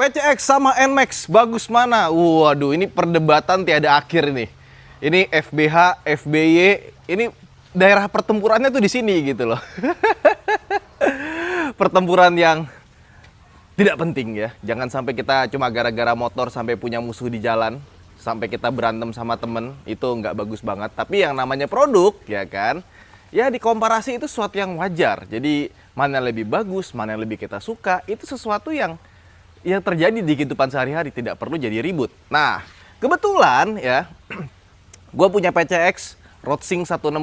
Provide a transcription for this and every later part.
PCX sama NMAX, bagus mana? Waduh, ini perdebatan tiada akhir nih. Ini FBH, FBY, ini daerah pertempurannya tuh di sini gitu loh. Pertempuran yang tidak penting ya. Jangan sampai kita cuma gara-gara motor sampai punya musuh di jalan, sampai kita berantem sama temen, itu nggak bagus banget. Tapi yang namanya produk, ya kan, ya dikomparasi itu sesuatu yang wajar. Jadi mana yang lebih bagus, mana yang lebih kita suka, itu sesuatu yang terjadi di kehidupan sehari-hari, tidak perlu jadi ribut. Nah, kebetulan ya, gue punya PCX Roadsing 160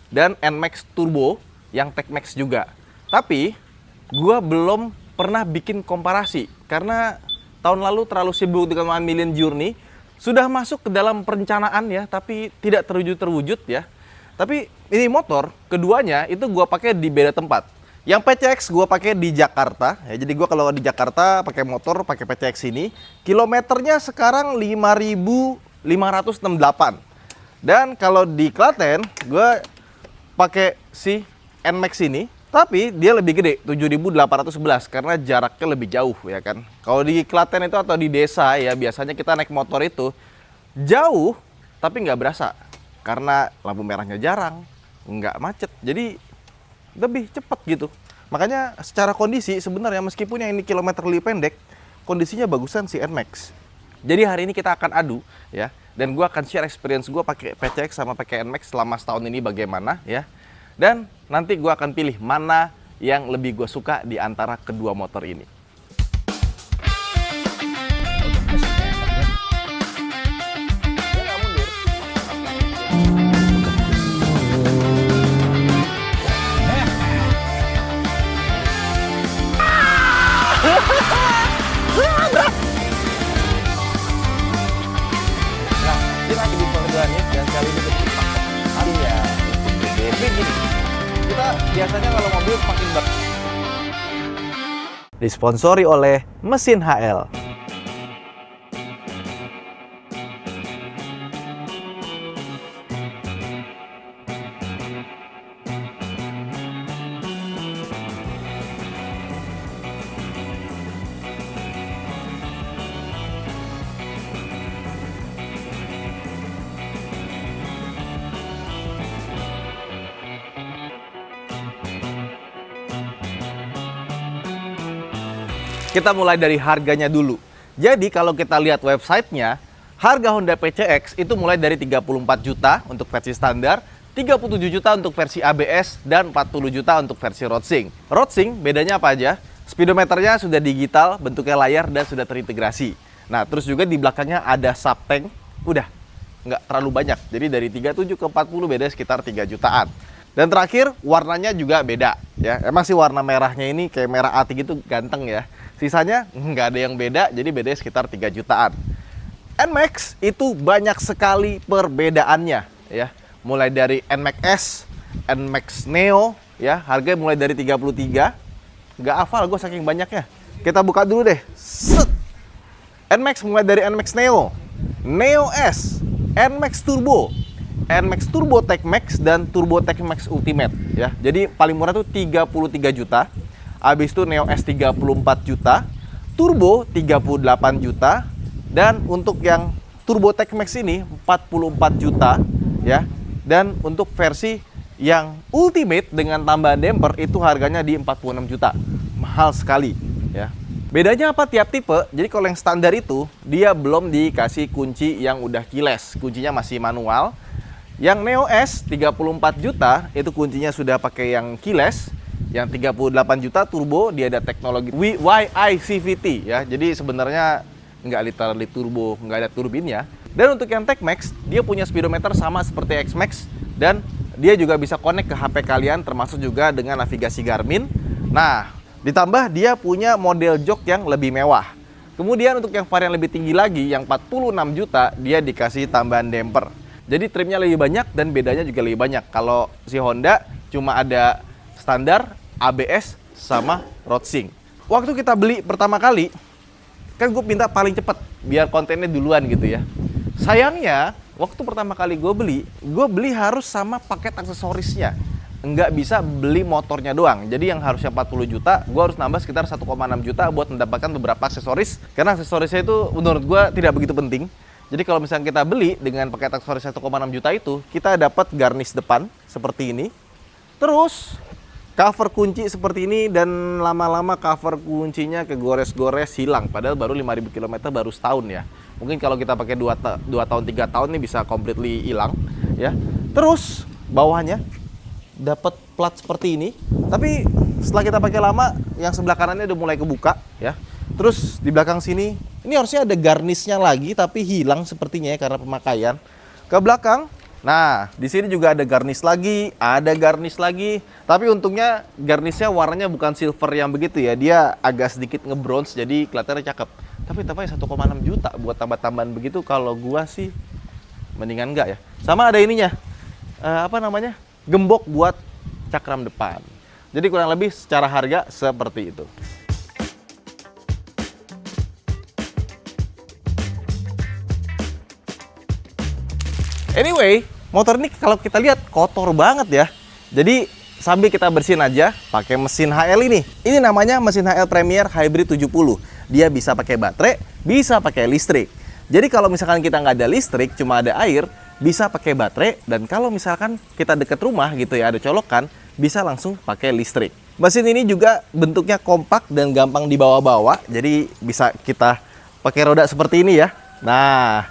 dan NMAX Turbo yang TechMax juga. Tapi gue belum pernah bikin komparasi karena tahun lalu terlalu sibuk dengan 1 Million Journey. Sudah masuk ke dalam perencanaan ya, tapi tidak terwujud ya. Tapi ini motor, keduanya itu gue pakai di beda tempat. Yang PCX gue pakai di Jakarta, ya, jadi gue kalau di Jakarta pakai motor, pakai PCX ini, kilometernya sekarang 5.568. Dan kalau di Klaten, gue pakai si NMAX ini, tapi dia lebih gede, 7.811 karena jaraknya lebih jauh ya kan. Kalau di Klaten itu atau di desa ya, biasanya kita naik motor itu jauh, tapi nggak berasa karena lampu merahnya jarang, nggak macet, jadi lebih cepat gitu. Makanya secara kondisi sebenarnya meskipun yang ini kilometer lebih pendek, kondisinya bagusan si NMAX. Jadi hari ini kita akan adu ya, dan gue akan share experience gue pakai PCX sama pakai NMAX selama setahun ini bagaimana ya. Dan nanti gue akan pilih mana yang lebih gue suka di antara kedua motor ini. Dan kali ini ya, tapi gini, kita biasanya kalau mobil pakai bak. Disponsori oleh Mesin HL. Kita mulai dari harganya dulu. Jadi kalau kita lihat websitenya, harga Honda PCX itu mulai dari 34 juta untuk versi standar, 37 juta untuk versi ABS, dan 40 juta untuk versi Roadsing. Roadsing bedanya apa aja? Speedometernya sudah digital, bentuknya layar, dan sudah terintegrasi. Nah, terus juga di belakangnya ada subtank, udah nggak terlalu banyak. Jadi dari 37 ke 40 beda sekitar 3 jutaan. Dan terakhir, warnanya juga beda. Ya, emang sih warna merahnya ini kayak merah ati gitu ganteng ya. Sisanya nggak ada yang beda, jadi bedanya sekitar 3 jutaan. NMAX itu banyak sekali perbedaannya ya. Mulai dari NMAX S, NMAX Neo ya, harganya mulai dari 33. Nggak hafal gue saking banyaknya. Kita buka dulu deh. Set. NMAX mulai dari NMAX Neo, Neo S, NMAX Turbo, NMAX Turbo TechMax, dan Turbo TechMax Ultimate ya. Jadi paling murah tuh 33 juta. Habis itu Neo S 34 juta, Turbo 38 juta, dan untuk yang Turbo TechMax ini 44 juta ya. Dan untuk versi yang Ultimate dengan tambahan damper itu harganya di 46 juta. Mahal sekali ya. Bedanya apa tiap tipe? Jadi kalau yang standar itu dia belum dikasih kunci yang udah keyless, kuncinya masih manual. Yang Neo S 34 juta itu kuncinya sudah pakai yang keyless. Yang 38 juta turbo dia ada teknologi YICVT ya. Jadi sebenarnya nggak literally turbo, nggak ada turbinnya. Dan untuk yang TechMax dia punya speedometer sama seperti X-Max, dan dia juga bisa connect ke HP kalian termasuk juga dengan navigasi Garmin. Nah, ditambah dia punya model jok yang lebih mewah. Kemudian untuk yang varian lebih tinggi lagi yang 46 juta dia dikasih tambahan damper. Jadi trimnya lebih banyak dan bedanya juga lebih banyak. Kalau si Honda cuma ada standar, ABS, sama Roadsing. Waktu kita beli pertama kali, kan gue minta paling cepet, biar kontennya duluan gitu ya. Sayangnya, waktu pertama kali gue beli harus sama paket aksesorisnya. nggak bisa beli motornya doang. Jadi yang harusnya 40 juta, gue harus nambah sekitar 1,6 juta buat mendapatkan beberapa aksesoris. Karena aksesorisnya itu menurut gue tidak begitu penting. Jadi kalau misalnya kita beli dengan paket aksesoris 1,6 juta itu, kita dapat garnish depan seperti ini. Terus cover kunci seperti ini, dan lama-lama cover kuncinya kegores-gores hilang. Padahal baru 5.000 km, baru setahun ya. Mungkin kalau kita pakai 2 tahun 3 tahun nih bisa completely hilang ya. Terus bawahnya dapat plat seperti ini. Tapi setelah kita pakai lama, yang sebelah kanannya udah mulai kebuka ya. Terus di belakang sini, ini harusnya ada garnishnya lagi tapi hilang sepertinya ya karena pemakaian. Ke belakang, nah di sini juga ada garnish lagi, Tapi untungnya garnishnya warnanya bukan silver yang begitu ya, dia agak sedikit nge-bronze jadi kelihatannya cakep. Tapi tampaknya 1,6 juta buat tambah-tambahan begitu, kalau gua sih mendingan enggak ya. Sama ada ininya, gembok buat cakram depan. Jadi kurang lebih secara harga seperti itu. Anyway, motor ini kalau kita lihat kotor banget ya. Jadi sambil kita bersihin aja pakai mesin HL ini. Ini namanya mesin HL Premier Hybrid 70. Dia bisa pakai baterai, bisa pakai listrik. Jadi kalau misalkan kita nggak ada listrik, cuma ada air, bisa pakai baterai. Dan kalau misalkan kita deket rumah gitu ya, ada colokan, bisa langsung pakai listrik. Mesin ini juga bentuknya kompak dan gampang dibawa-bawa. Jadi bisa kita pakai roda seperti ini ya. Nah,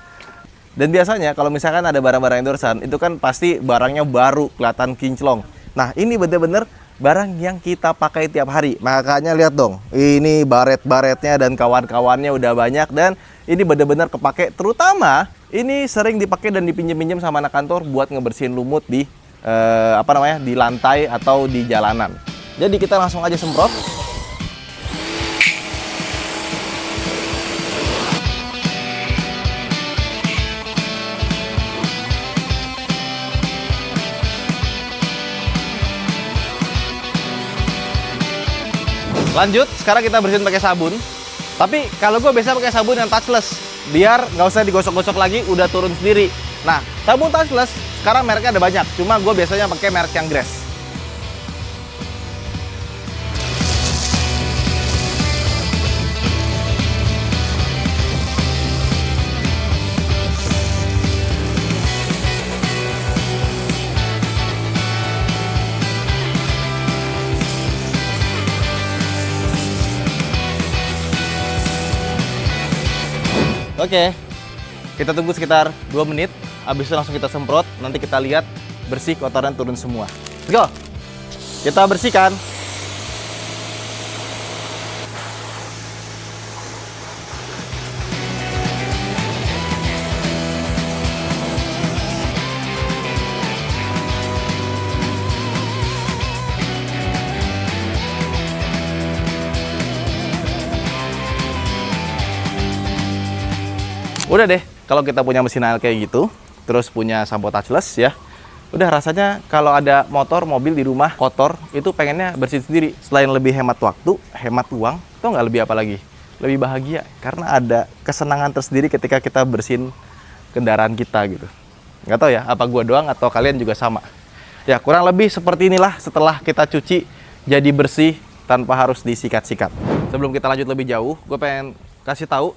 dan biasanya kalau misalkan ada barang-barang endorsean, itu kan pasti barangnya baru, kelihatan kinclong. Nah, ini bener-bener barang yang kita pakai tiap hari. Makanya lihat dong, ini baret-baretnya dan kawan-kawannya udah banyak. Dan ini bener-bener kepake, terutama ini sering dipakai dan dipinjem-pinjem sama anak kantor buat ngebersihin lumut di di lantai atau di jalanan. Jadi kita langsung aja semprot. Lanjut, sekarang kita bersihin pakai sabun. Tapi kalau gue biasa pakai sabun yang touchless, biar nggak usah digosok-gosok lagi, udah turun sendiri. Nah, sabun touchless sekarang mereknya ada banyak, cuma gue biasanya pakai merek yang Grass. Oke, kita tunggu sekitar 2 menit, habis itu langsung kita semprot, nanti kita lihat bersih, kotoran turun semua. Let's go! Kita bersihkan. Udah deh, kalau kita punya mesin HL kayak gitu, terus punya sampo touchless ya, udah rasanya kalau ada motor, mobil di rumah kotor, itu pengennya bersih sendiri. Selain lebih hemat waktu, hemat uang, tau nggak lebih apa lagi? Lebih bahagia, karena ada kesenangan tersendiri ketika kita bersihin kendaraan kita gitu. Nggak tahu ya, apa gua doang atau kalian juga sama. Ya, kurang lebih seperti inilah setelah kita cuci, jadi bersih tanpa harus disikat-sikat. Sebelum kita lanjut lebih jauh, gue pengen kasih tahu,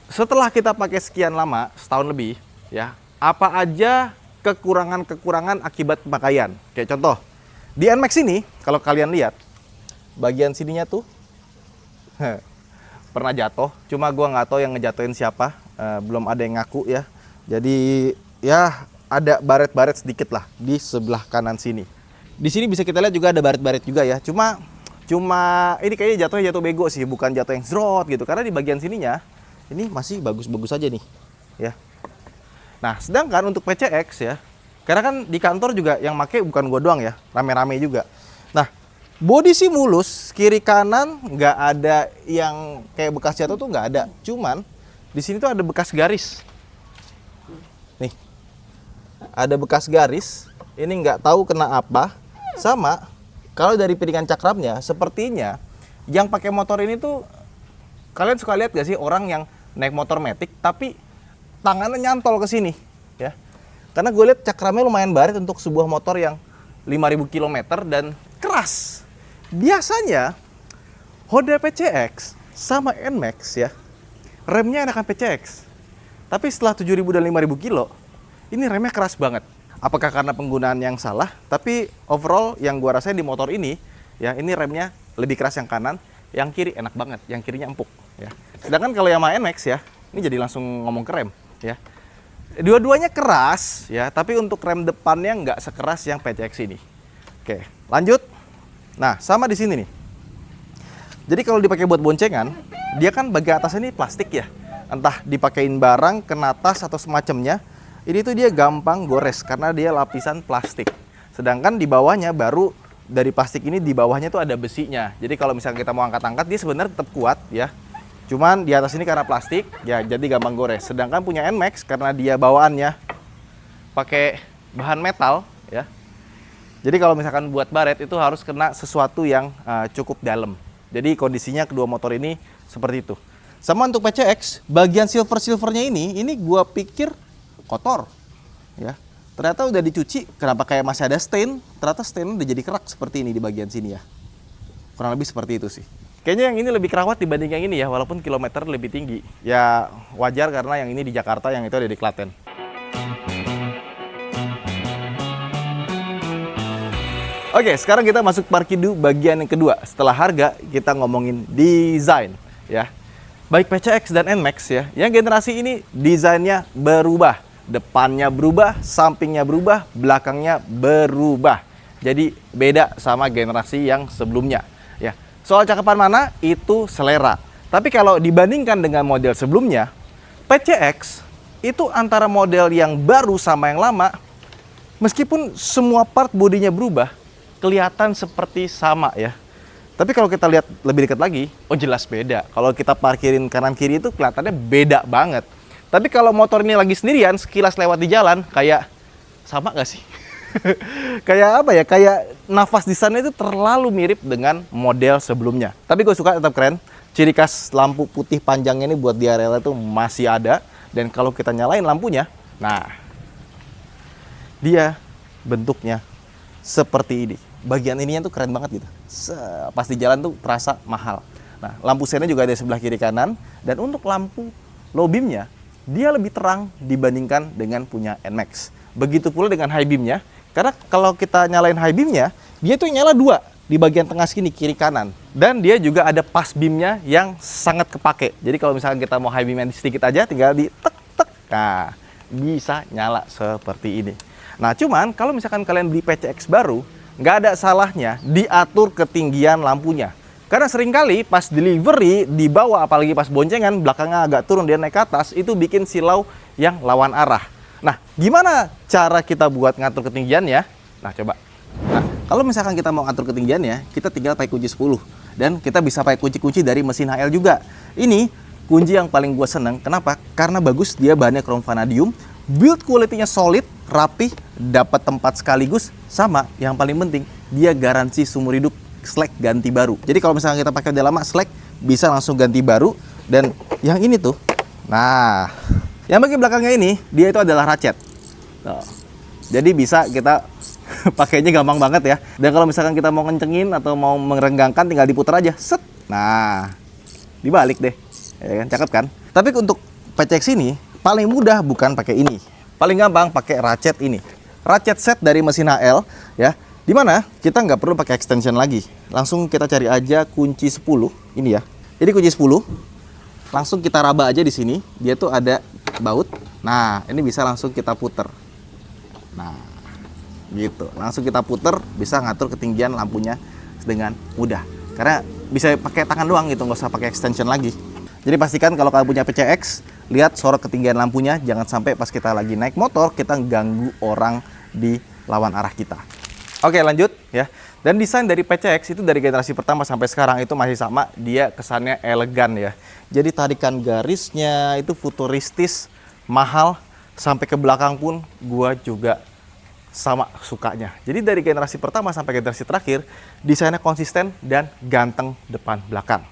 setelah kita pakai sekian lama, setahun lebih, ya, apa aja kekurangan-kekurangan akibat pemakaian. Kayak contoh, di NMAX ini, kalau kalian lihat, bagian sininya tuh pernah jatuh. Cuma gua nggak tahu yang ngejatuhin siapa, belum ada yang ngaku ya. Jadi ya ada baret-baret sedikit lah di sebelah kanan sini. Di sini bisa kita lihat juga ada baret-baret juga ya. Cuma ini kayaknya jatuh bego sih, bukan jatuh yang zrot gitu. Karena di bagian sininya ini masih bagus-bagus aja nih, ya. Nah, sedangkan untuk PCX ya, karena kan di kantor juga yang make bukan gua doang ya, rame-rame juga. Nah, bodi sih mulus, kiri kanan nggak ada yang kayak bekas jatuh tuh nggak ada. Cuman di sini tuh ada bekas garis. Nih, ada bekas garis. Ini nggak tahu kena apa. Sama, kalau dari piringan cakramnya, sepertinya yang pakai motor ini tuh, kalian suka lihat gak sih orang yang naik motor matic tapi tangannya nyantol ke sini ya, karena gue lihat cakramnya lumayan baret untuk sebuah motor yang 5.000 km dan keras. Biasanya Honda PCX sama NMAX ya, remnya enakan PCX. Tapi setelah 7.000 dan 5.000 kilo, ini remnya keras banget. Apakah karena penggunaan yang salah? Tapi overall yang gua rasain di motor ini, ya ini remnya lebih keras yang kanan, yang kiri enak banget, yang kirinya empuk. Ya. Sedangkan kalau Yamaha NMAX ya, ini jadi langsung ngomong ke rem. Ya. Dua-duanya keras, ya, tapi untuk rem depannya nggak sekeras yang PCX ini. Oke, lanjut. Nah, sama di sini nih. Jadi kalau dipakai buat boncengan, dia kan bagian atas ini plastik ya. Entah dipakein barang, kena tas atau semacamnya, ini tuh dia gampang gores karena dia lapisan plastik. Sedangkan di bawahnya baru dari plastik ini di bawahnya tuh ada besinya. Jadi kalau misalnya kita mau angkat-angkat dia sebenarnya tetap kuat ya. Cuman di atas ini karena plastik ya jadi gampang gores. Sedangkan punya NMAX karena dia bawaannya pakai bahan metal ya. Jadi kalau misalkan buat baret itu harus kena sesuatu yang cukup dalam. Jadi kondisinya kedua motor ini seperti itu. Sama untuk PCX, bagian silver-silvernya ini gua pikir kotor. Ya. Ternyata udah dicuci, kenapa kayak masih ada stain? Ternyata stain udah jadi kerak seperti ini di bagian sini ya. Kurang lebih seperti itu sih. Kayaknya yang ini lebih kerawat dibanding yang ini ya, walaupun kilometer lebih tinggi. Ya wajar karena yang ini di Jakarta, yang itu ada di Klaten. Oke, sekarang kita masuk Parkidu bagian yang kedua. Setelah harga, kita ngomongin desain ya. Baik PCX dan NMAX ya, yang generasi ini desainnya berubah. Depannya berubah, sampingnya berubah, belakangnya berubah. Jadi beda sama generasi yang sebelumnya. Ya, soal cakapan mana itu selera. Tapi kalau dibandingkan dengan model sebelumnya, PCX itu antara model yang baru sama yang lama, meskipun semua part bodinya berubah, kelihatan seperti sama ya. Tapi kalau kita lihat lebih dekat lagi, oh jelas beda. Kalau kita parkirin kanan kiri itu kelihatannya beda banget. Tapi kalau motor ini lagi sendirian, sekilas lewat di jalan, kayak sama nggak sih? Kayak apa ya? Kayak nafas di sana itu terlalu mirip dengan model sebelumnya. Tapi gue suka, tetap keren. Ciri khas lampu putih panjangnya ini buat di area itu masih ada. Dan kalau kita nyalain lampunya, nah, dia bentuknya seperti ini. Bagian ininya tuh keren banget gitu. Pas di jalan tuh terasa mahal. Nah, lampu sennya juga ada di sebelah kiri kanan. Dan untuk lampu low beamnya, dia lebih terang dibandingkan dengan punya NMAX. Begitu pula dengan high beamnya. Karena kalau kita nyalain high beamnya, dia tuh nyala dua di bagian tengah sini, kiri kanan. Dan dia juga ada pass beamnya yang sangat kepake. Jadi kalau misalkan kita mau high beamnya sedikit aja, tinggal di tek-tek. Nah, bisa nyala seperti ini. Nah, cuman kalau misalkan kalian beli PCX baru, nggak ada salahnya diatur ketinggian lampunya. Karena seringkali pas delivery dibawa, apalagi pas boncengan, belakangnya agak turun, dia naik ke atas, itu bikin silau yang lawan arah. Nah, gimana cara kita buat ngatur ketinggiannya? Nah, coba. Nah, kalau misalkan kita mau ngatur ketinggiannya, kita tinggal pakai kunci 10. Dan kita bisa pakai kunci-kunci dari mesin HL juga. Ini kunci yang paling gue seneng. Kenapa? Karena bagus, dia bahannya chrome vanadium, build quality-nya solid, rapih, dapat tempat sekaligus, sama yang paling penting dia garansi seumur hidup slack ganti baru. Jadi kalau misalnya kita pakai udah lama slack bisa langsung ganti baru. Dan yang ini tuh, nah, yang bagian belakangnya ini dia itu adalah ratchet. Tuh. Jadi bisa kita pakainya gampang banget ya. Dan kalau misalkan kita mau kencengin atau mau merenggangkan tinggal diputar aja, set. Nah, dibalik deh, ya kan, cakep kan? Tapi untuk PCX ini paling mudah bukan pakai ini. Paling gampang pakai ratchet ini. Ratchet set dari mesin HL ya. Dimana kita nggak perlu pakai extension lagi. Langsung kita cari aja kunci 10 ini ya. Jadi kunci 10 langsung kita raba aja di sini. Dia tuh ada baut. Nah, ini bisa langsung kita puter. Nah, gitu. Langsung kita puter, bisa ngatur ketinggian lampunya dengan mudah. Karena bisa pakai tangan doang gitu, nggak usah pakai extension lagi. Jadi pastikan kalau kalian punya PCX, lihat sorot ketinggian lampunya, jangan sampai pas kita lagi naik motor kita ganggu orang di lawan arah kita. Oke, lanjut ya. Dan desain dari PCX itu dari generasi pertama sampai sekarang itu masih sama, dia kesannya elegan ya. Jadi tarikan garisnya itu futuristis, mahal, sampai ke belakang pun gua juga sama sukanya. Jadi dari generasi pertama sampai generasi terakhir, desainnya konsisten dan ganteng depan belakang.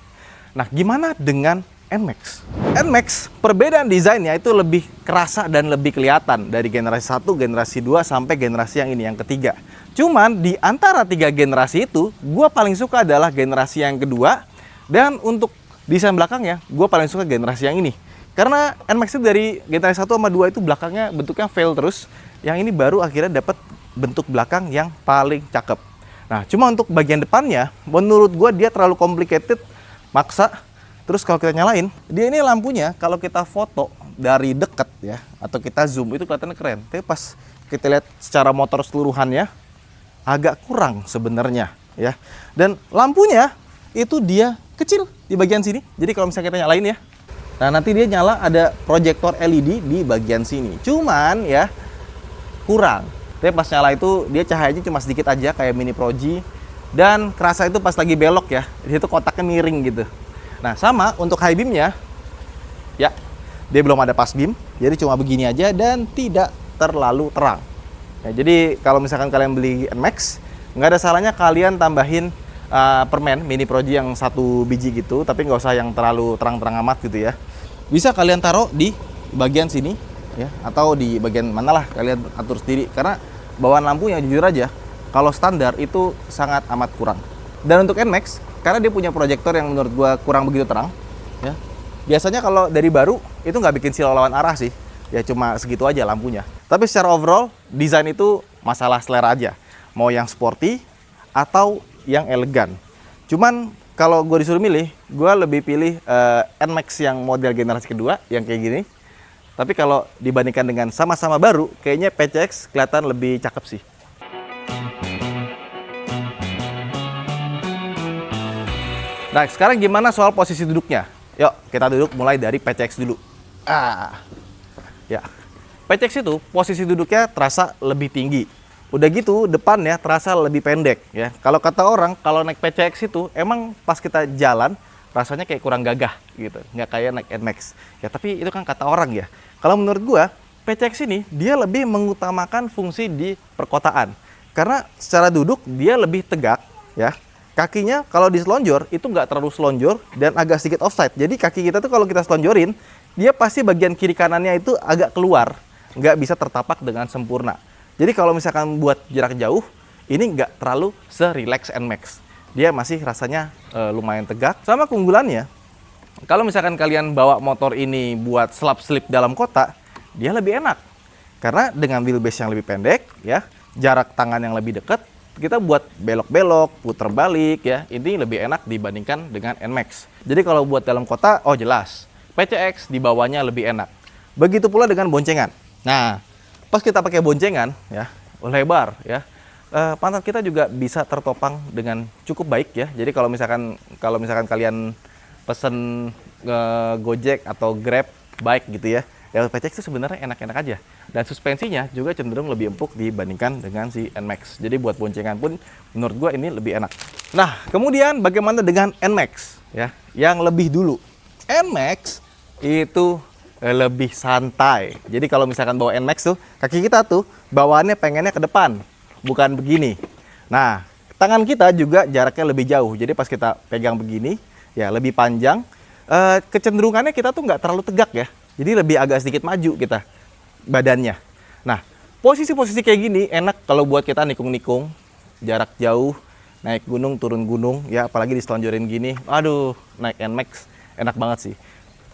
Nah, gimana dengan NMAX? NMAX perbedaan desainnya itu lebih kerasa dan lebih kelihatan dari generasi 1, generasi 2 sampai generasi yang ini, yang ketiga. Cuman di antara 3 generasi itu, gue paling suka adalah generasi yang kedua. Dan untuk desain belakangnya, gue paling suka generasi yang ini. Karena NMAX itu dari generasi 1 sama 2 itu belakangnya bentuknya fail terus. Yang ini baru akhirnya dapat bentuk belakang yang paling cakep. Nah, cuma untuk bagian depannya, menurut gue dia terlalu complicated, maksa. Terus kalau kita nyalain, dia ini lampunya kalau kita foto dari dekat ya, atau kita zoom itu kelihatannya keren. Tapi pas kita lihat secara motor keseluruhannya, agak kurang sebenarnya ya. Dan lampunya itu dia kecil di bagian sini. Jadi kalau misalnya kita nyalain ya, nah nanti dia nyala ada proyektor LED di bagian sini. Cuman ya kurang. Tapi pas nyala itu dia cahayanya cuma sedikit aja kayak Mini Pro G. Dan kerasa itu pas lagi belok ya, di situ kotaknya miring gitu. Nah sama untuk high beamnya, ya dia belum ada pass beam, jadi cuma begini aja dan tidak terlalu terang. Ya, jadi kalau misalkan kalian beli NMAX, nggak ada salahnya kalian tambahin permen Mini Pro G yang 1 biji gitu, tapi nggak usah yang terlalu terang-terang amat gitu ya. Bisa kalian taruh di bagian sini, ya, atau di bagian mana lah kalian atur sendiri. Karena bawaan lampunya jujur aja, kalau standar itu sangat amat kurang. Dan untuk NMAX, karena dia punya proyektor yang menurut gua kurang begitu terang, ya. Biasanya kalau dari baru itu nggak bikin silau lawan arah sih, ya cuma segitu aja lampunya. Tapi secara overall desain itu masalah selera aja, mau yang sporty atau yang elegan. Cuman kalau gue disuruh milih, gue lebih pilih NMAX yang model generasi kedua yang kayak gini. Tapi kalau dibandingkan dengan sama-sama baru, kayaknya PCX kelihatan lebih cakep sih. Nah, sekarang gimana soal posisi duduknya? Yuk, kita duduk mulai dari PCX dulu. Ya, PCX itu posisi duduknya terasa lebih tinggi. Udah gitu, depannya terasa lebih pendek. Ya, kalau kata orang, kalau naik PCX itu emang pas kita jalan rasanya kayak kurang gagah gitu, nggak kayak naik NMAX. Ya, tapi itu kan kata orang ya. Kalau menurut gua, PCX ini dia lebih mengutamakan fungsi di perkotaan. Karena secara duduk dia lebih tegak, ya. Kakinya kalau diselonjor itu nggak terlalu selonjor dan agak sedikit offside. Jadi kaki kita tuh kalau kita selonjorin, dia pasti bagian kiri kanannya itu agak keluar, nggak bisa tertapak dengan sempurna. Jadi kalau misalkan buat jarak jauh, ini nggak terlalu se-relax NMAX. Dia masih rasanya lumayan tegak. Sama keunggulannya, kalau misalkan kalian bawa motor ini buat slap-slip dalam kota, dia lebih enak. Karena dengan wheelbase yang lebih pendek, ya, jarak tangan yang lebih dekat, kita buat belok-belok, putar balik ya, ini lebih enak dibandingkan dengan NMAX. Jadi kalau buat dalam kota, oh jelas, PCX di bawahnya lebih enak. Begitu pula dengan boncengan. Nah, pas kita pakai boncengan ya, lebar ya, pantat kita juga bisa tertopang dengan cukup baik ya. Jadi kalau misalkan kalian pesen Gojek atau Grab bike gitu ya, PCX itu sebenarnya enak-enak aja. Dan suspensinya juga cenderung lebih empuk dibandingkan dengan si NMAX. Jadi buat boncengan pun menurut gua ini lebih enak. Nah, kemudian bagaimana dengan NMAX ya, yang lebih dulu? NMAX itu lebih santai. Jadi kalau misalkan bawa NMAX tuh, kaki kita tuh bawaannya pengennya ke depan, bukan begini. Nah, tangan kita juga jaraknya lebih jauh. Jadi pas kita pegang begini, ya lebih panjang. Kecenderungannya kita tuh nggak terlalu tegak ya. Jadi lebih agak sedikit maju kita badannya. Nah, posisi-posisi kayak gini enak kalau buat kita nikung-nikung, jarak jauh, naik gunung, turun gunung, ya apalagi diselonjorin gini. Aduh, naik NMAX enak banget sih.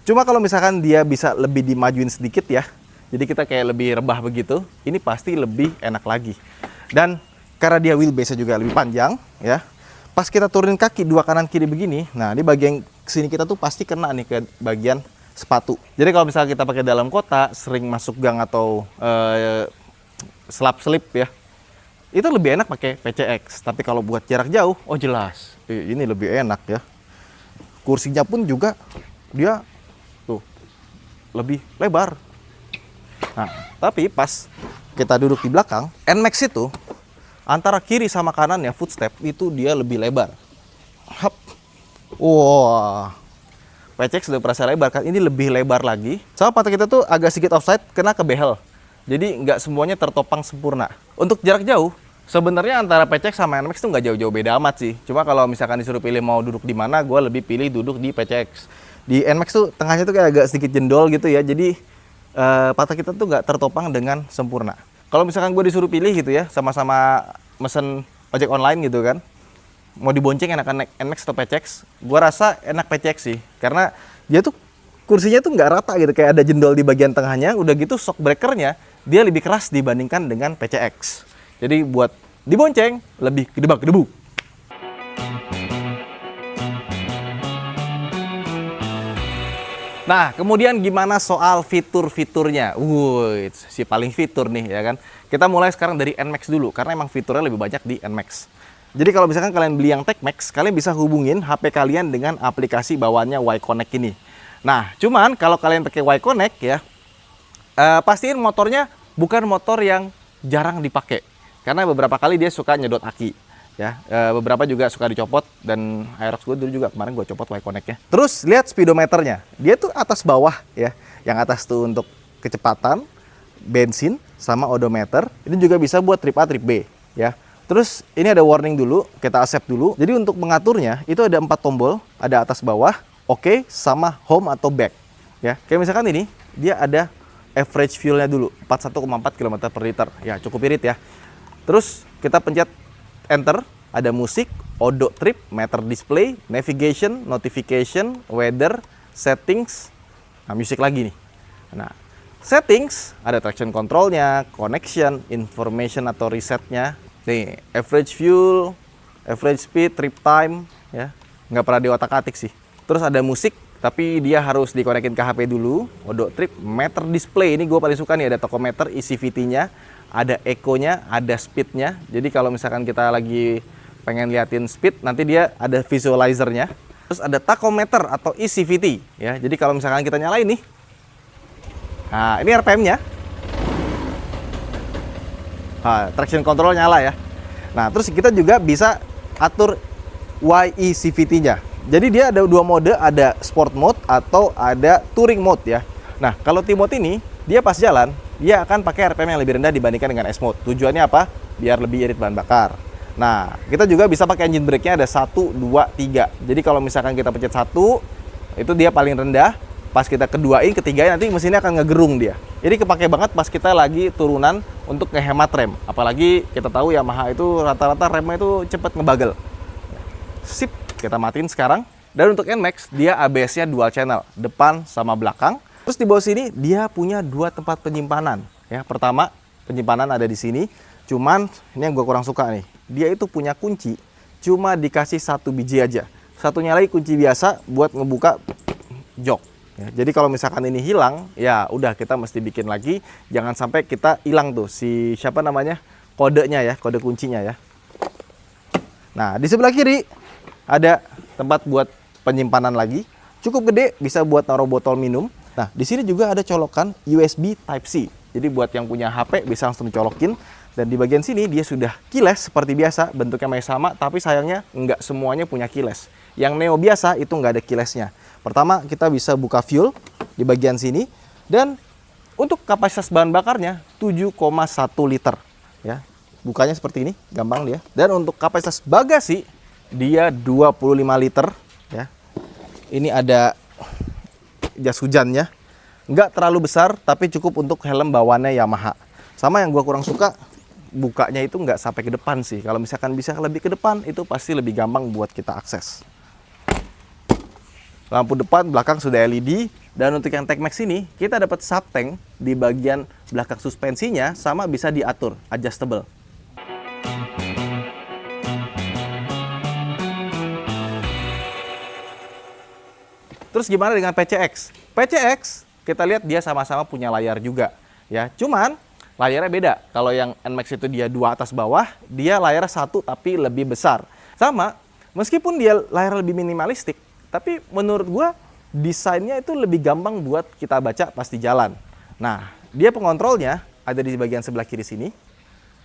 Cuma kalau misalkan dia bisa lebih dimajuin sedikit ya, jadi kita kayak lebih rebah begitu, ini pasti lebih enak lagi. Dan karena dia wheelbase-nya juga lebih panjang, ya, pas kita turunin kaki dua kanan kiri begini, nah di bagian sini kita tuh pasti kena nih ke bagian sepatu. Jadi kalau misalnya kita pakai dalam kota, sering masuk gang atau selap-selip ya, itu lebih enak pakai PCX. Tapi kalau buat jarak jauh, oh jelas, ini lebih enak ya. Kursinya pun juga dia tuh lebih lebar. Nah, tapi pas kita duduk di belakang, NMAX itu antara kiri sama kanannya footstep itu dia lebih lebar. Hap. Wah. PCX sudah berasa lebar kan, ini lebih lebar lagi. Sama pantat kita tuh agak sedikit offside kena ke behel. Jadi nggak semuanya tertopang sempurna. Untuk jarak jauh, sebenarnya antara PCX sama NMAX tuh nggak jauh-jauh beda amat sih. Cuma kalau misalkan disuruh pilih mau duduk di mana, gue lebih pilih duduk di PCX. Di NMAX tuh tengahnya tuh kayak agak sedikit jendol gitu ya. Jadi pantat kita tuh nggak tertopang dengan sempurna. Kalau misalkan gue disuruh pilih gitu ya, sama-sama mesen ojek online gitu kan, mau dibonceng enakan naik NMAX atau PCX? Gua rasa enak PCX sih, karena dia tuh kursinya tuh nggak rata gitu, kayak ada jendol di bagian tengahnya. Udah gitu shock breakernya dia lebih keras dibandingkan dengan PCX. Jadi buat dibonceng lebih gedebak-gedebuk. Nah, kemudian gimana soal fitur-fiturnya? Si paling fitur nih ya kan. Kita mulai sekarang dari NMAX dulu, karena emang fiturnya lebih banyak di NMAX. Jadi kalau misalkan kalian beli yang TechMax, kalian bisa hubungin HP kalian dengan aplikasi bawaannya Y-Connect ini. Nah, cuman kalau kalian pakai Y-Connect ya, pastiin motornya bukan motor yang jarang dipakai. Karena beberapa kali dia suka nyedot aki. Ya, beberapa juga suka dicopot, dan Aerox gue dulu juga kemarin gue copot Y-Connect ya. Terus lihat speedometernya, dia tuh atas bawah ya. Yang atas tuh untuk kecepatan, bensin, sama odometer. Ini juga bisa buat trip A, trip B ya. Terus ini ada warning dulu, kita accept dulu. Jadi untuk mengaturnya itu ada 4 tombol, ada atas bawah, oke, sama home atau back ya. Kayak misalkan ini dia ada average fuelnya dulu, 41,4 km per liter ya, cukup irit ya. Terus kita pencet enter, ada musik, odo trip, meter display, navigation, notification, weather, settings. Nah, musik lagi nih. Nah, settings ada traction controlnya, connection, information atau resetnya. Nih, average fuel, average speed, trip time, ya. Nggak pernah diotak-atik sih. Terus ada musik, tapi dia harus dikonekin ke HP dulu. Odo trip, meter display, ini gue paling suka nih, ada tachometer, ECVT-nya, ada echo-nya, ada speed-nya. Jadi kalau misalkan kita lagi pengen liatin speed, nanti dia ada visualizer-nya. Terus ada tachometer atau ECVT, ya. Jadi kalau misalkan kita nyalain nih, nah ini RPM-nya. Nah, traction control nyala ya. Nah, terus kita juga bisa atur YECVT-nya. Jadi dia ada 2 mode, ada sport mode atau ada touring mode ya. Nah, kalau T-mode ini, dia pas jalan, dia akan pakai RPM yang lebih rendah dibandingkan dengan S-mode. Tujuannya apa? Biar lebih irit bahan bakar. Nah, kita juga bisa pakai engine brake-nya ada 1, 2, 3. Jadi kalau misalkan kita pencet 1, itu dia paling rendah. Pas kita keduain, ketiganya nanti mesinnya akan ngegerung dia. Ini kepake banget pas kita lagi turunan untuk ngehemat rem. Apalagi kita tahu Yamaha itu rata-rata remnya itu cepet ngebagel. Sip, kita matiin sekarang. Dan untuk NMAX, dia ABS-nya dual channel, depan sama belakang. Terus di bawah sini dia punya 2 tempat penyimpanan. Ya, pertama penyimpanan ada di sini. Cuman ini yang gue kurang suka nih. Dia itu punya kunci, cuma dikasih 1 biji aja. Satunya lagi kunci biasa buat ngebuka jok. Ya, jadi kalau misalkan ini hilang, ya udah kita mesti bikin lagi. Jangan sampai kita hilang tuh si siapa namanya kodenya ya, kode kuncinya ya. Nah di sebelah kiri ada tempat buat penyimpanan lagi, cukup gede, bisa buat naruh botol minum. Nah di sini juga ada colokan USB Type C. Jadi buat yang punya HP bisa langsung dicolokin. Dan di bagian sini dia sudah keyless seperti biasa, bentuknya masih sama, tapi sayangnya nggak semuanya punya keyless. Yang Neo biasa itu nggak ada keylessnya. Pertama kita bisa buka fuel di bagian sini, dan untuk kapasitas bahan bakarnya 7,1 liter ya. Bukanya seperti ini, gampang dia. Dan untuk kapasitas bagasi dia 25 liter ya. Ini ada jas hujannya, nggak terlalu besar tapi cukup untuk helm bawaannya Yamaha. Sama yang gua kurang suka, bukanya itu nggak sampai ke depan sih. Kalau misalkan bisa lebih ke depan, itu pasti lebih gampang buat kita akses. Lampu depan, belakang sudah LED. Dan untuk yang TechMax ini, kita dapat subtank di bagian belakang suspensinya, sama bisa diatur, adjustable. Terus gimana dengan PCX? PCX, kita lihat dia sama-sama punya layar juga. Ya, cuman layarnya beda. Kalau yang NMAX itu dia 2 atas bawah, dia layar 1 tapi lebih besar. Sama, meskipun dia layar lebih minimalistik, tapi menurut gua desainnya itu lebih gampang buat kita baca pas di jalan. Nah, dia pengontrolnya ada di bagian sebelah kiri sini.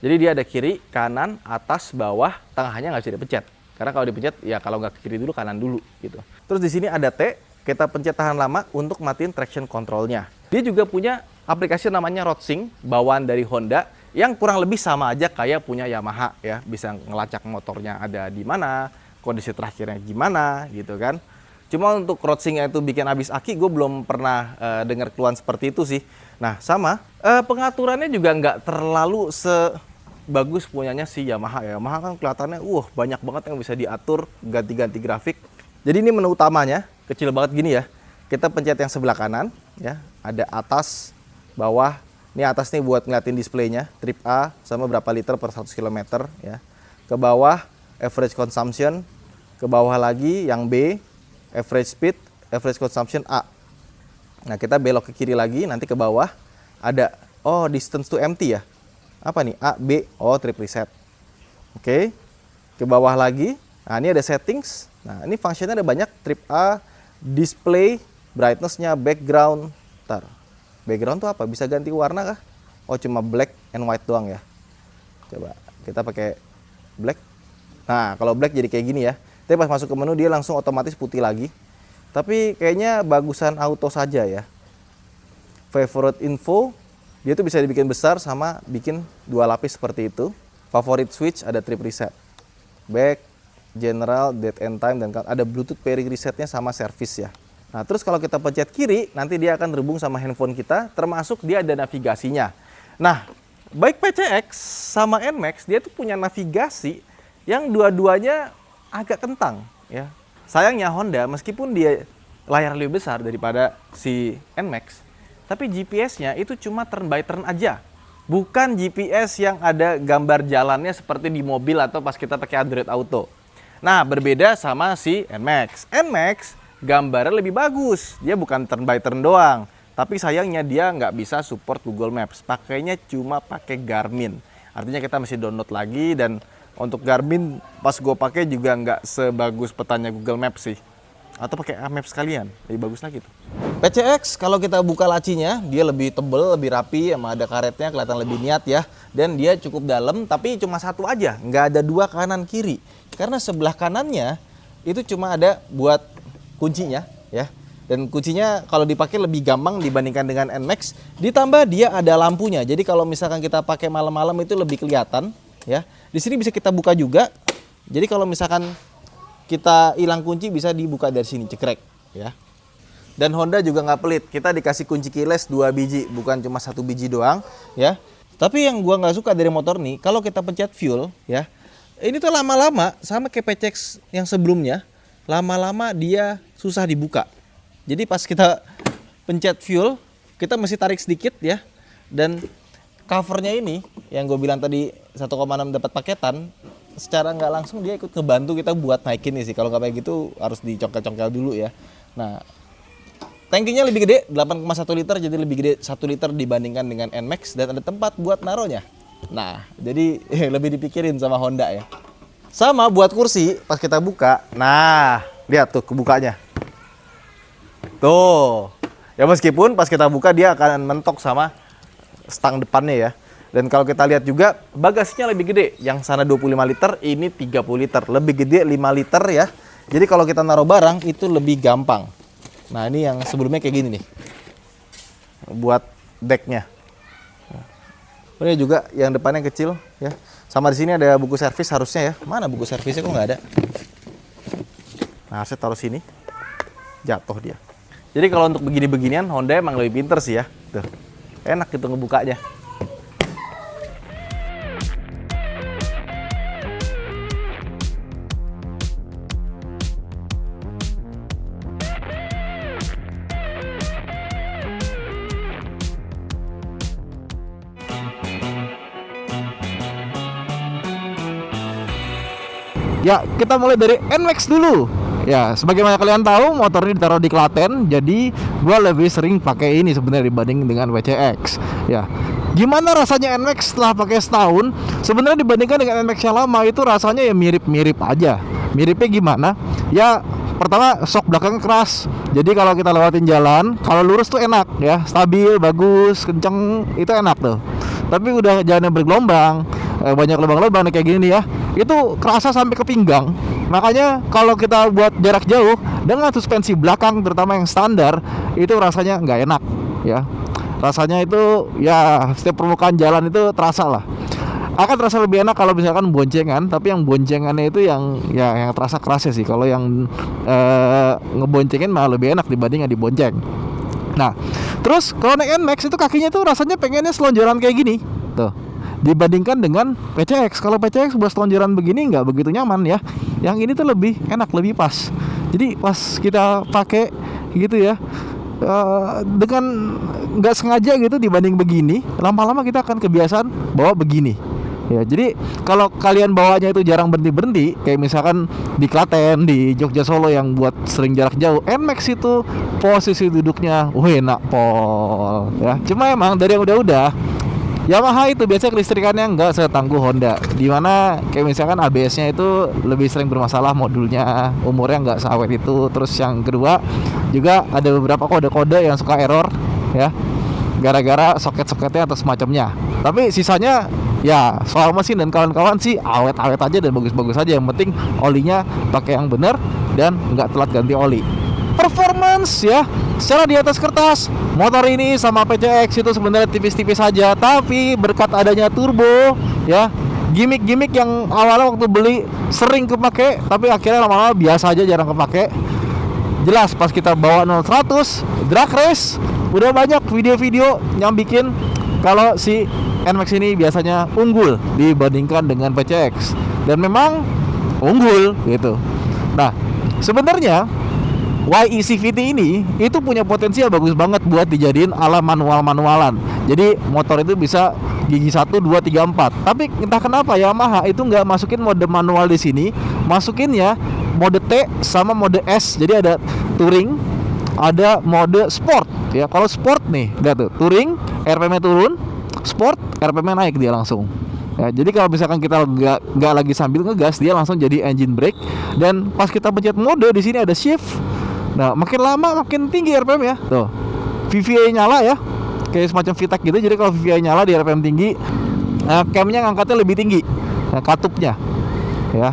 Jadi dia ada kiri, kanan, atas, bawah, tengahnya nggak bisa dipencet. Karena kalau dipencet, ya kalau nggak ke kiri dulu, kanan dulu gitu. Terus di sini ada T, kita pencet tahan lama untuk matiin traction controlnya. Dia juga punya aplikasi namanya RoadSync, bawaan dari Honda, yang kurang lebih sama aja kayak punya Yamaha ya. Bisa ngelacak motornya ada di mana, kondisi terakhirnya gimana gitu kan. Cuma untuk RoadSync-nya itu bikin habis aki, gue belum pernah dengar keluhan seperti itu sih. Nah sama, pengaturannya juga nggak terlalu bagus punyanya si Yamaha ya. Yamaha kan kelihatannya banyak banget yang bisa diatur, ganti-ganti grafik. Jadi ini menu utamanya, kecil banget gini ya. Kita pencet yang sebelah kanan ya, ada atas, bawah. Ini atas nih buat ngeliatin displaynya, trip A sama berapa liter per 100 km ya. Ke bawah average consumption, ke bawah lagi yang B average speed, average consumption A. Nah, kita belok ke kiri lagi, nanti ke bawah ada distance to empty ya. Apa nih? A, B, trip reset. Oke. Ke bawah lagi. Nah, ini ada settings. Nah, ini fungsinya ada banyak, trip A, display, brightness-nya, background. Background tuh apa? Bisa ganti warna kah? Cuma black and white doang ya. Coba kita pakai black. Nah, kalau black jadi kayak gini ya. Tapi pas masuk ke menu dia langsung otomatis putih lagi. Tapi kayaknya bagusan auto saja ya. Favorite info, dia tuh bisa dibikin besar sama bikin 2 lapis seperti itu. Favorite switch ada trip reset. Back, general, date and time, dan ada Bluetooth pairing resetnya sama service ya. Nah, terus kalau kita pencet kiri, nanti dia akan terhubung sama handphone kita, termasuk dia ada navigasinya. Nah, baik PCX sama NMAX, dia tuh punya navigasi yang dua-duanya agak kentang ya. Sayangnya Honda, meskipun dia layar lebih besar daripada si NMAX, tapi GPS-nya itu cuma turn by turn aja. Bukan GPS yang ada gambar jalannya seperti di mobil atau pas kita pakai Android Auto. Nah, berbeda sama si NMAX. NMAX gambarnya lebih bagus. Dia bukan turn by turn doang. Tapi sayangnya dia nggak bisa support Google Maps. Pakainya cuma pakai Garmin. Artinya kita mesti download lagi, dan untuk Garmin pas gue pakai juga nggak sebagus petanya Google Maps sih. Atau pakai Maps sekalian, lebih bagus lagi tuh. PCX kalau kita buka lacinya, dia lebih tebel, lebih rapi, sama ada karetnya, kelihatan lebih niat ya. Dan dia cukup dalam, tapi cuma satu aja, nggak ada 2 kanan kiri. Karena sebelah kanannya itu cuma ada buat kuncinya ya. Dan kuncinya kalau dipakai lebih gampang dibandingkan dengan NMAX. Ditambah dia ada lampunya. Jadi kalau misalkan kita pakai malam-malam itu lebih kelihatan ya. Di sini bisa kita buka juga. Jadi kalau misalkan kita hilang kunci bisa dibuka dari sini, cekrek ya. Dan Honda juga nggak pelit. Kita dikasih kunci keyless 2 biji, bukan cuma 1 biji doang ya. Tapi yang gua nggak suka dari motor nih, kalau kita pencet fuel ya, ini tuh lama-lama sama kayak PCX yang sebelumnya, lama-lama dia susah dibuka. Jadi pas kita pencet fuel, kita mesti tarik sedikit ya. Dan covernya ini, yang gue bilang tadi 1,6 dapat paketan, secara nggak langsung dia ikut ngebantu kita buat naikin nih sih. Kalau nggak kayak gitu harus dicongkel-congkel dulu ya. Nah, tankinya lebih gede, 8,1 liter, jadi lebih gede 1 liter dibandingkan dengan NMAX, dan ada tempat buat naruhnya. Nah, jadi lebih dipikirin sama Honda ya. Sama buat kursi, pas kita buka, nah lihat tuh kebukanya. Tuh, ya meskipun pas kita buka dia akan mentok sama stang depannya ya. Dan kalau kita lihat juga bagasinya lebih gede. Yang sana 25 liter, ini 30 liter. Lebih gede 5 liter ya. Jadi kalau kita naruh barang itu lebih gampang. Nah, ini yang sebelumnya kayak gini nih. Buat decknya. Ini juga yang depannya kecil ya. Sama di sini ada buku servis harusnya ya. Mana buku servisnya kok nggak ada? Nah, saya taruh sini. Jatuh dia. Jadi kalau untuk begini-beginian Honda emang lebih pinter sih ya. Tuh. Enak gitu ngebukanya. Ya, kita mulai dari NMAX dulu. Ya, sebagaimana kalian tahu, motor ini ditaruh di Klaten, jadi gua lebih sering pakai ini sebenarnya dibanding dengan WCX. Ya, gimana rasanya NMAX setelah pakai setahun? Sebenarnya dibandingkan dengan NMAX yang lama itu rasanya ya mirip-mirip aja. Miripnya gimana? Ya, pertama shock belakang keras. Jadi kalau kita lewatin jalan, kalau lurus tuh enak ya, stabil, bagus, kenceng, itu enak tuh. Tapi udah jalannya bergelombang, banyak lubang-lubang kayak gini nih ya, itu kerasa sampai ke pinggang. Makanya kalau kita buat jarak jauh dengan suspensi belakang terutama yang standar, itu rasanya nggak enak ya. Rasanya itu ya setiap permukaan jalan itu terasa lah. Akan terasa lebih enak kalau misalkan boncengan, tapi yang boncengannya itu yang terasa kerasnya sih. Kalau yang ngeboncengin malah lebih enak dibanding yang dibonceng. Nah, terus kalau naik NMAX itu kakinya tuh rasanya pengennya selonjoran kayak gini tuh. dibandingkan dengan PCX. Kalau PCX buat lonjaran begini nggak begitu nyaman ya. Yang ini tuh lebih enak, lebih pas. Jadi pas kita pakai gitu ya, dengan nggak sengaja gitu dibanding begini, lama-lama kita akan kebiasaan bawa begini. Ya, jadi kalau kalian bawanya itu jarang berhenti-berhenti, kayak misalkan di Klaten, di Jogja, Solo yang buat sering jarak jauh, NMAX itu posisi duduknya enak pol ya. Cuma emang dari yang udah-udah Yamaha itu biasanya kelistrikannya nggak setangguh Honda, dimana kayak misalkan ABS-nya itu lebih sering bermasalah, modulnya umurnya nggak seawet itu. Terus yang kedua juga ada beberapa kode-kode yang suka error ya, gara-gara soket-soketnya atau semacamnya. Tapi sisanya ya soal mesin dan kawan-kawan sih awet-awet aja dan bagus-bagus aja. Yang penting olinya pakai yang bener dan nggak telat ganti oli. Performance ya, secara di atas kertas motor ini sama PCX itu sebenarnya tipis-tipis saja, tapi berkat adanya turbo ya, gimmick-gimmick yang awalnya waktu beli sering kepake, tapi akhirnya lama-lama biasa aja, jarang kepake. Jelas pas kita bawa 0-100 drag race, udah banyak video-video yang bikin kalau si NMAX ini biasanya unggul dibandingkan dengan PCX, dan memang unggul gitu. Nah, sebenarnya YECVT ini itu punya potensi yang bagus banget buat dijadiin ala manual-manualan. Jadi motor itu bisa gigi 1, 2, 3, 4. Tapi entah kenapa Yamaha itu nggak masukin mode manual di sini, masukinnya mode T sama mode S. Jadi ada touring, ada mode sport. Ya kalau sport nih, lihat tuh, touring RPM-nya turun, sport RPM-nya naik dia langsung. Ya, jadi kalau misalkan kita nggak lagi sambil ngegas, dia langsung jadi engine brake. Dan pas kita pencet mode di sini ada shift. Nah, makin lama makin tinggi RPM ya. Tuh, VVA nyala ya, kayak semacam VTEC gitu. Jadi kalau VVA nyala di RPM tinggi, camnya ngangkatnya lebih tinggi, katupnya ya.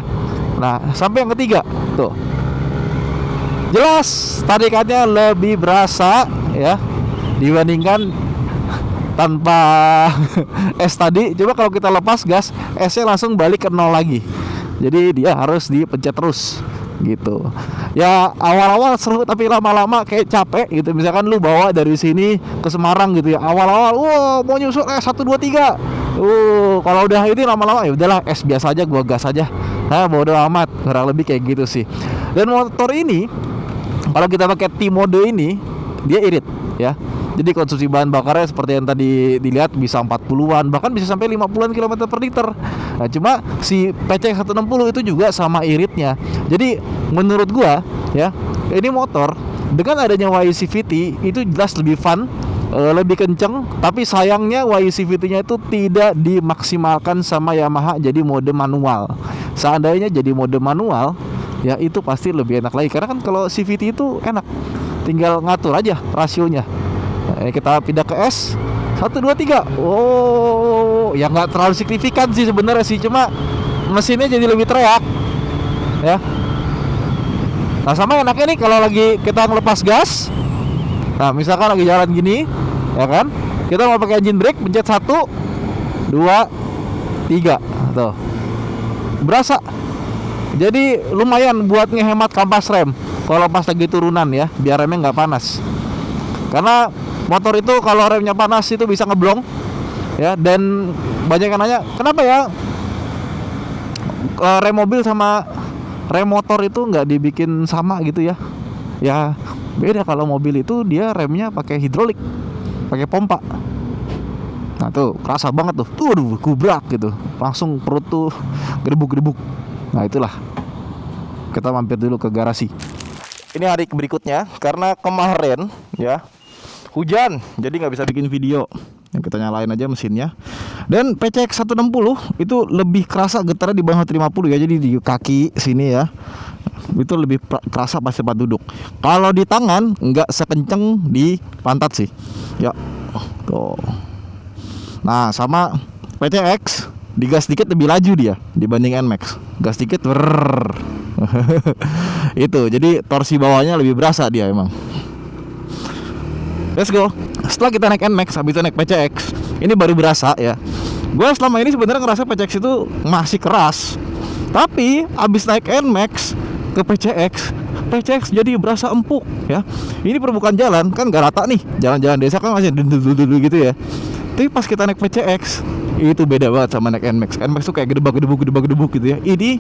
Nah, sampai yang ketiga tuh, jelas tarikannya lebih berasa ya dibandingkan tanpa S tadi. Coba kalau kita lepas gas, S-nya langsung balik ke 0 lagi. Jadi dia harus dipencet terus gitu. Ya awal-awal seru, tapi lama-lama kayak capek gitu. Misalkan lu bawa dari sini ke Semarang gitu ya, awal-awal mau nyusul 1 2 3. Kalau udah ini lama-lama ya udahlah, S biasa aja, gua gas aja. Nah, bodo amat, kurang lebih kayak gitu sih. Dan motor ini kalau kita pakai T mode ini, dia irit ya. Jadi konsumsi bahan bakarnya seperti yang tadi dilihat bisa 40-an, bahkan bisa sampai 50-an km per liter. Nah, cuma si PCX 160 itu juga sama iritnya. Jadi menurut gua ya, ini motor dengan adanya YECVT itu jelas lebih fun, lebih kenceng. Tapi sayangnya YECVT-nya itu tidak dimaksimalkan sama Yamaha jadi mode manual. Seandainya jadi mode manual, ya itu pasti lebih enak lagi. Karena kan kalau CVT itu enak, tinggal ngatur aja rasionya. Nah, kita pindah ke S 1, 2, 3. Ya nggak terlalu signifikan sih sebenarnya sih, cuma mesinnya jadi lebih teriak ya. Nah, sama enaknya nih kalau lagi kita ngelepas gas. Nah, misalkan lagi jalan gini ya kan, kita mau pakai engine brake, pencet 1, 2, 3 tuh, berasa. Jadi lumayan buat ngehemat kampas rem kalau pas lagi turunan ya, biar remnya nggak panas. Karena motor itu kalau remnya panas itu bisa ngeblong ya. Dan banyak yang nanya, kenapa ya rem mobil sama rem motor itu nggak dibikin sama gitu ya. Ya beda, kalau mobil itu dia remnya pakai hidrolik, pakai pompa. Nah tuh kerasa banget tuh, aduh gubrak gitu, langsung perut tuh gerebuk-gerebuk. Nah itulah, kita mampir dulu ke garasi. Ini hari berikutnya, karena kemarin ya hujan, jadi nggak bisa bikin video. Yang kita nyalain aja mesinnya. Dan PCX 160 itu lebih kerasa getarnya dibanding 150 ya. Jadi di kaki sini ya, itu lebih kerasa pas tempat duduk. Kalau di tangan nggak sekenceng di pantat sih. Ya, tuh. Nah, sama PCX digas dikit lebih laju dia dibanding NMAX. Gas dikit, itu. Jadi torsi bawahnya lebih berasa dia emang. Let's go. Setelah kita naik NMAX, habis itu naik PCX, ini baru berasa ya. Gue selama ini sebenarnya ngerasa PCX itu masih keras, tapi abis naik NMAX ke PCX jadi berasa empuk ya. Ini permukaan jalan kan gak rata nih, jalan-jalan desa kan masih dulu gitu ya. Tapi pas kita naik PCX, itu beda banget sama naik NMAX. NMAX tuh kayak gedebak-gedebuk gitu ya. Ini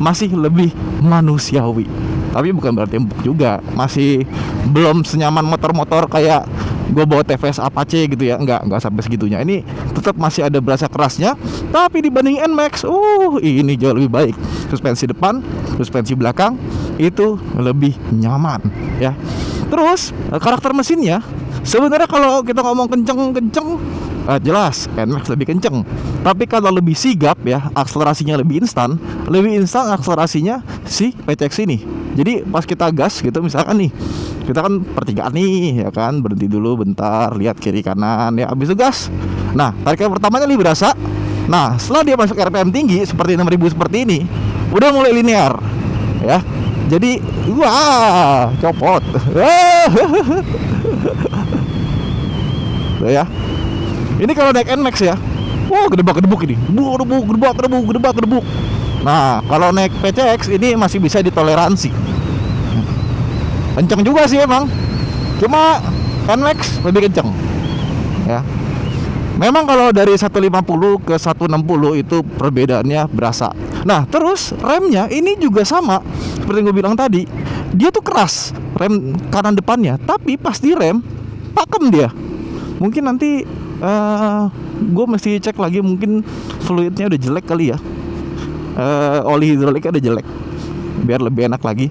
masih lebih manusiawi. Tapi bukan berarti empuk juga. Masih belum senyaman motor-motor kayak gue bawa TVS Apache gitu ya. Enggak sampai segitunya. Ini tetap masih ada berasa kerasnya. Tapi dibanding NMAX, ini jauh lebih baik. Suspensi depan, suspensi belakang itu lebih nyaman ya. Terus karakter mesinnya sebenarnya kalau kita ngomong kenceng jelas NMAX lebih kenceng. Tapi kalau lebih sigap ya, akselerasinya lebih instan akselerasinya si PCX ini. Jadi pas kita gas gitu, misalkan nih kita kan pertigaan nih ya kan, berhenti dulu bentar, lihat kiri kanan ya, habis itu gas. Nah, tarikan pertamanya lebih berasa. Nah, setelah dia masuk RPM tinggi seperti 6000 seperti ini, udah mulai linear ya. Jadi wah, copot. Tuh ya. Ini kalau naik NMAX ya, gedebak-gedebuk ini, gedebak-gedebuk. Nah, kalau naik PCX ini masih bisa ditoleransi. Kenceng juga sih emang, cuma NMAX lebih kenceng ya. Memang kalau dari 150 ke 160 itu perbedaannya berasa. Nah, terus remnya ini juga sama seperti yang gue bilang tadi. Dia tuh keras, rem kanan depannya, tapi pas di rem pakem dia. Mungkin nanti gue mesti cek lagi, mungkin fluidnya udah jelek kali ya. Oli hidroliknya udah jelek, biar lebih enak lagi.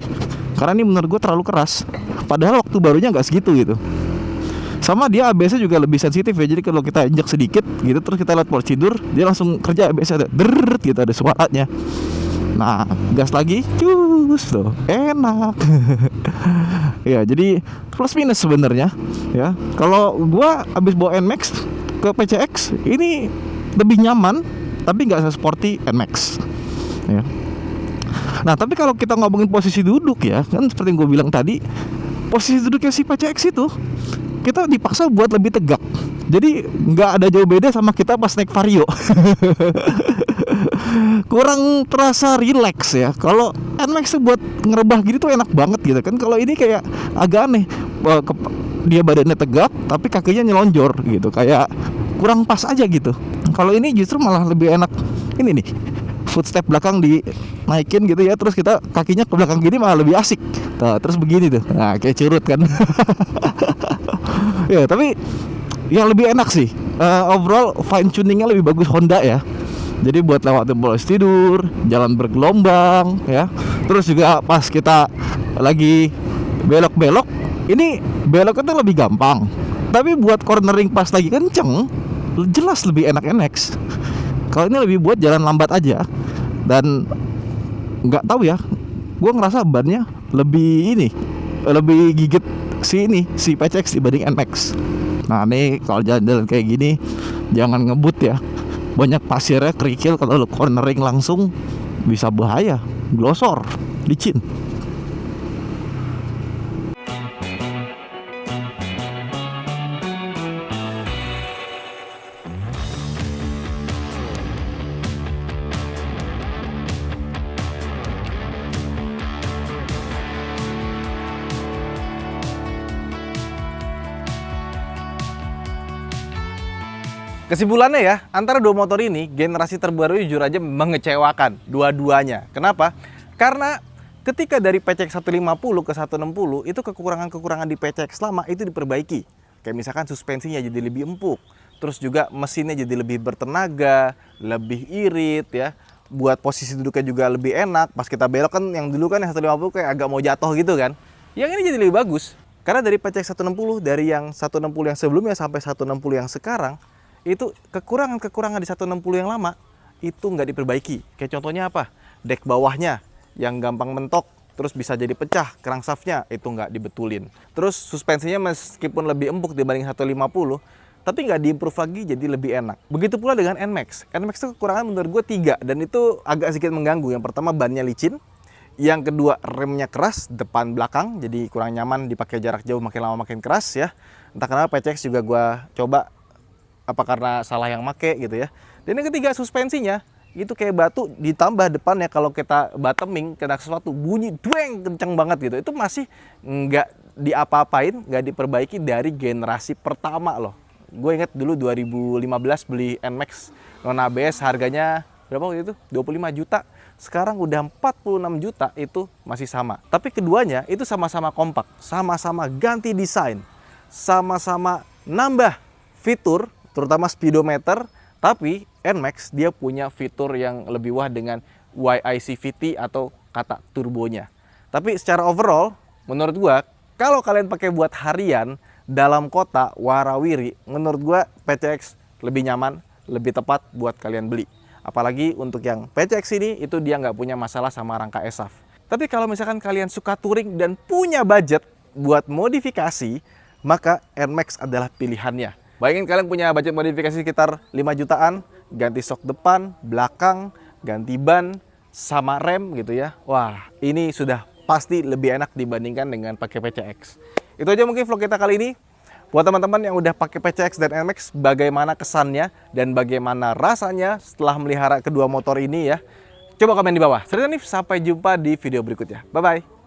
Karena ini menurut gue terlalu keras. Padahal waktu barunya nggak segitu gitu. Sama dia ABS-nya juga lebih sensitif ya. Jadi kalau kita injek sedikit gitu, terus kita lihat prosedur, dia langsung kerja ABS-nya ada deret gitu, ada suaranya. Nah, gas lagi, cus tuh, enak. Ya, jadi plus minus sebenarnya ya. Kalau gua abis bawa NMAX ke PCX, ini lebih nyaman, tapi nggak se-sporty NMAX ya. Nah, tapi kalau kita ngomongin posisi duduk ya, kan seperti yang gue bilang tadi, posisi duduknya si PCX itu kita dipaksa buat lebih tegak. Jadi nggak ada jauh beda sama kita pas naik Vario. Kurang terasa relax ya. Kalau NMAX tuh buat ngerebah gini tuh enak banget gitu kan. Kalau ini kayak agak aneh, dia badannya tegak tapi kakinya nyelonjor gitu, kayak kurang pas aja gitu. Kalau ini justru malah lebih enak. Ini nih, footstep belakang dinaikin gitu ya, terus kita kakinya ke belakang gini malah lebih asik. Tuh, terus begini tuh, nah kayak curut kan. Ya, tapi yang lebih enak sih, overall fine tuningnya lebih bagus Honda ya. Jadi buat lewatin polos tidur, jalan bergelombang ya. Terus juga pas kita lagi belok-belok, ini belok itu lebih gampang. Tapi buat cornering pas lagi kenceng, jelas lebih enak NX. Kalau ini lebih buat jalan lambat aja. Dan nggak tahu ya, gue ngerasa bannya lebih gigit si PCX dibanding NMAX. Nah, nih kalau jalan-jalan kayak gini jangan ngebut ya. Banyak pasirnya, kerikil, kalau lo cornering langsung bisa bahaya, glosor, licin. Kesimpulannya ya, antara dua motor ini, generasi terbaru jujur aja mengecewakan dua-duanya. Kenapa? Karena ketika dari PCX 150 ke 160, itu kekurangan-kekurangan di PCX lama itu diperbaiki. Kayak misalkan suspensinya jadi lebih empuk, terus juga mesinnya jadi lebih bertenaga, lebih irit ya. Buat posisi duduknya juga lebih enak. Pas kita belok kan, yang dulu kan yang 150 kayak agak mau jatuh gitu kan. Yang ini jadi lebih bagus. Karena dari PCX 160, dari yang 160 yang sebelumnya sampai 160 yang sekarang, itu kekurangan-kekurangan di 160 yang lama itu nggak diperbaiki. Kayak contohnya apa? Dek bawahnya yang gampang mentok, terus bisa jadi pecah, crankshaftnya itu nggak dibetulin. Terus suspensinya meskipun lebih empuk dibanding 150, tapi nggak diimprove lagi jadi lebih enak. Begitu pula dengan NMAX. NMAX itu kekurangan menurut gue 3, dan itu agak sedikit mengganggu. Yang pertama, bannya licin. Yang kedua, remnya keras depan belakang, jadi kurang nyaman dipakai jarak jauh, makin lama makin keras ya. Entah kenapa PCX juga gue coba, apa karena salah yang make gitu ya. Dan yang ketiga, suspensinya itu kayak batu, ditambah depannya kalau kita bottoming kena sesuatu bunyi dueng kenceng banget gitu. Itu masih nggak diapa-apain, nggak diperbaiki dari generasi pertama loh. Gue inget dulu 2015 beli NMAX non ABS harganya berapa waktu itu? 25 juta. Sekarang udah 46 juta, itu masih sama. Tapi keduanya itu sama-sama kompak, sama-sama ganti desain, sama-sama nambah fitur, terutama speedometer. Tapi NMAX dia punya fitur yang lebih wah dengan YICVT atau kata turbonya. Tapi secara overall, menurut gua, kalau kalian pakai buat harian dalam kota warawiri, menurut gua PCX lebih nyaman, lebih tepat buat kalian beli. Apalagi untuk yang PCX ini, itu dia nggak punya masalah sama rangka ESAF. Tapi kalau misalkan kalian suka touring dan punya budget buat modifikasi, maka NMAX adalah pilihannya. Bayangin kalian punya budget modifikasi sekitar 5 jutaan, ganti sok depan, belakang, ganti ban, sama rem gitu ya. Wah, ini sudah pasti lebih enak dibandingkan dengan pakai PCX. Itu aja mungkin vlog kita kali ini. Buat teman-teman yang udah pakai PCX dan NMAX, bagaimana kesannya dan bagaimana rasanya setelah melihara kedua motor ini ya. Coba komen di bawah. Sampai jumpa di video berikutnya. Bye-bye.